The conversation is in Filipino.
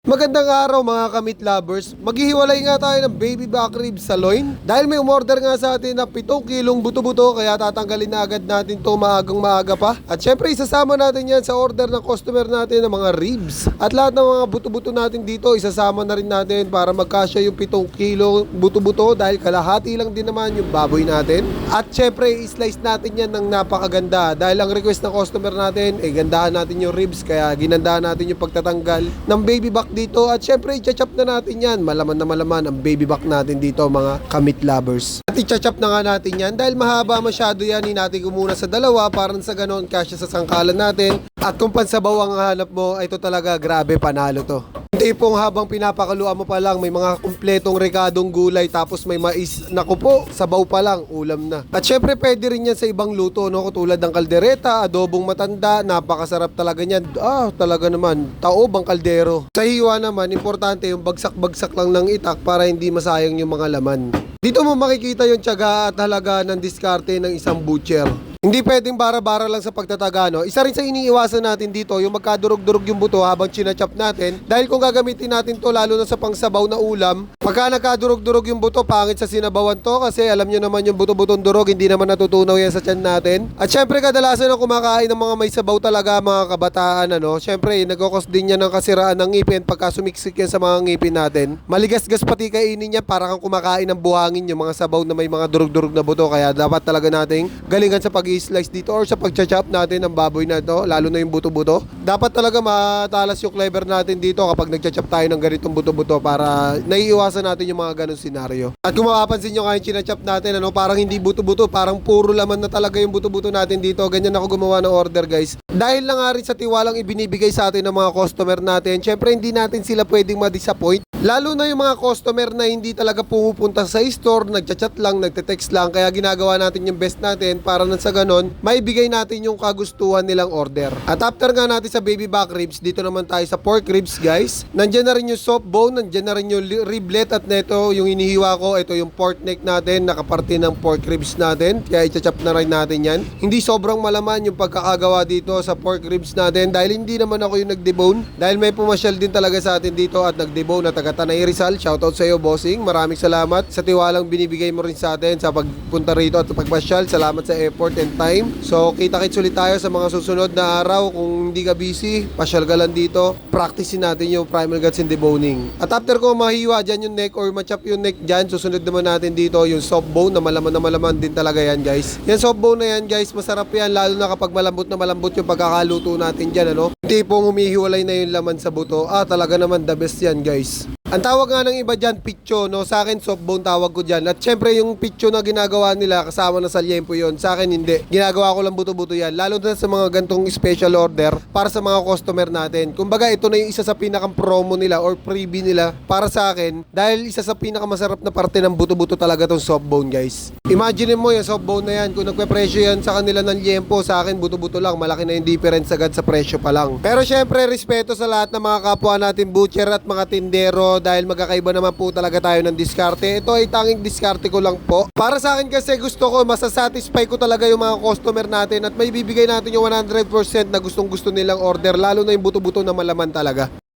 Magandang araw mga kamit lovers. Maghihiwalay nga tayo ng baby back ribs sa loin. Dahil may umorder nga sa atin na 7 kilong buto-buto, kaya tatanggalin na agad natin to maagang maaga pa. At syempre isasama natin yan sa order ng customer natin ng mga ribs. At lahat ng mga buto-buto natin dito isasama na rin natin para magkasya yung 7 kilo buto-buto, dahil kalahati lang din naman yung baboy natin. At syempre i-slice natin yan ng napakaganda, dahil ang request ng customer natin gandahan natin yung ribs, kaya ginandahan natin yung pagtatanggal ng baby back dito. At syempre i-chop na natin yan. Malaman na malaman ang baby back natin dito mga kamit lovers. At i-chop na nga natin yan dahil mahaba masyado yan. Hinati ko muna sa dalawa para sa ganon kasya sa sangkalan natin. At kung pansabaw ang hanap mo, ito talaga grabe, panalo to. Tipong habang pinapakaluan mo pa lang, may mga kumpletong rekadong gulay, tapos may mais. Naku po, sabaw pa lang, ulam na. At syempre pwede rin yan sa ibang luto, no? Katulad ng kaldereta, adobong matanda, napakasarap talaga niyan. Talaga naman, taob ang kaldero. Sa hiwa naman, importante yung bagsak-bagsak lang ng itak para hindi masayang yung mga laman. Dito mo makikita yung tiyaga at halaga ng diskarte ng isang butcher. Hindi pwedeng bara-bara lang sa pagtataga, no? Isa rin sa iniiwasan natin dito, yung magkadurog-durog yung buto habang chinachop natin. Dahil kung gagamitin natin to lalo na sa pangsabaw na ulam, pagka nagkadurog-durog yung buto, pangit sa sinabawan to. Kasi alam nyo naman yung buto-butong durog, hindi naman natutunaw yan sa tiyan natin. At syempre kadalasan ng kumakain ng mga may sabaw talaga, mga kabataan, ano? Syempre, nagkakos din yan ng kasiraan ng ngipin pagka sumiksik yan sa mga ngipin natin. Maligas-gas pati kainin yan, para kang kumakain ng buhangin yung mga sabaw na may mga durog-durog na buto. Kaya dapat talaga nating galingan sa pag-i-slice dito or sa pag-chop natin ng baboy na to, lalo na yung buto-buto. Dapat talaga matalas yung clever natin dito kapag nag-chop tayo ng ganitong buto-buto, para naiiwasan natin yung mga ganong senaryo. At kung mapapansin nyo kaya chinachop natin, ano, parang hindi buto-buto, parang puro laman na talaga yung buto-buto natin dito. Ganyan ako gumawa ng order, guys. Dahil lang nga rin sa tiwalang ibinibigay sa atin ng mga customer natin, syempre hindi natin sila pwedeng ma-disappoint. Lalo na yung mga customer na hindi talaga pumupunta sa store, nagchat-chat lang, nagte-text lang. Kaya ginagawa natin yung best natin para nang sa ganon, maibigay natin yung kagustuhan nilang order. At after nga natin sa baby back ribs, dito naman tayo sa pork ribs, guys. Nandyan na rin yung soft bone, nandyan na rin yung riblet, at neto yung inihiwa ko, ito yung pork neck natin, nakaparte ng pork ribs natin. Kaya i-chop na rin natin yan. Hindi sobrang malaman yung pagkakagawa dito sa pork ribs natin, dahil hindi naman ako yung nag-debone. Dahil may pumasyal din talaga sa atin dito at nag-debone na taga Tanay Rizal. Shoutout sa iyo, bossing. Maraming salamat sa tiwalang binibigay mo rin sa atin sa pagpunta rito at pagpasyal. Salamat sa effort and time. So, kita-kits ulit tayo sa mga susunod na araw. Kung hindi ka busy, pasyal ka lang dito. Practicein natin yung primal guts and deboning. At after ko mahiwa dyan yung neck or machop yung neck dyan, susunod naman natin dito yung soft bone na malaman din talaga yan, guys. Yan soft bone na yan, guys, masarap yan, lalo na kapag malambot na malambot yung pagkakaluto natin dyan, ano? Tipong humihiwalay na yung laman sa buto. Talaga naman the best yan, guys. Ang tawag nga ng iba dyan, picho, no? Sa akin, soft bone tawag ko dyan. At syempre, yung picho na ginagawa nila, kasama na sa liempo yun. Sa akin, hindi. Ginagawa ko lang buto-buto yan. Lalo na sa mga gantong special order para sa mga customer natin. Kumbaga, ito na yung isa sa pinakang promo nila or freebie nila para sa akin. Dahil isa sa pinakamasarap na parte ng buto-buto talaga tong soft bone, guys. Imagine mo yung soft bone na yan. Kung nagpe-presyo yan sa kanila ng liempo, sa akin, buto-buto lang. Malaki na yung difference agad sa presyo pa lang. Pero syempre, respeto sa lahat ng mga kapwa natin butcher at mga tindero, dahil magkakaiba naman po talaga tayo ng diskarte. Ito ay tanging diskarte ko lang po. Para sa akin kasi gusto ko, masasatisfy ko talaga yung mga customer natin at may bibigay natin yung 100% na gustong gusto nilang order, lalo na yung buto-buto na malaman talaga.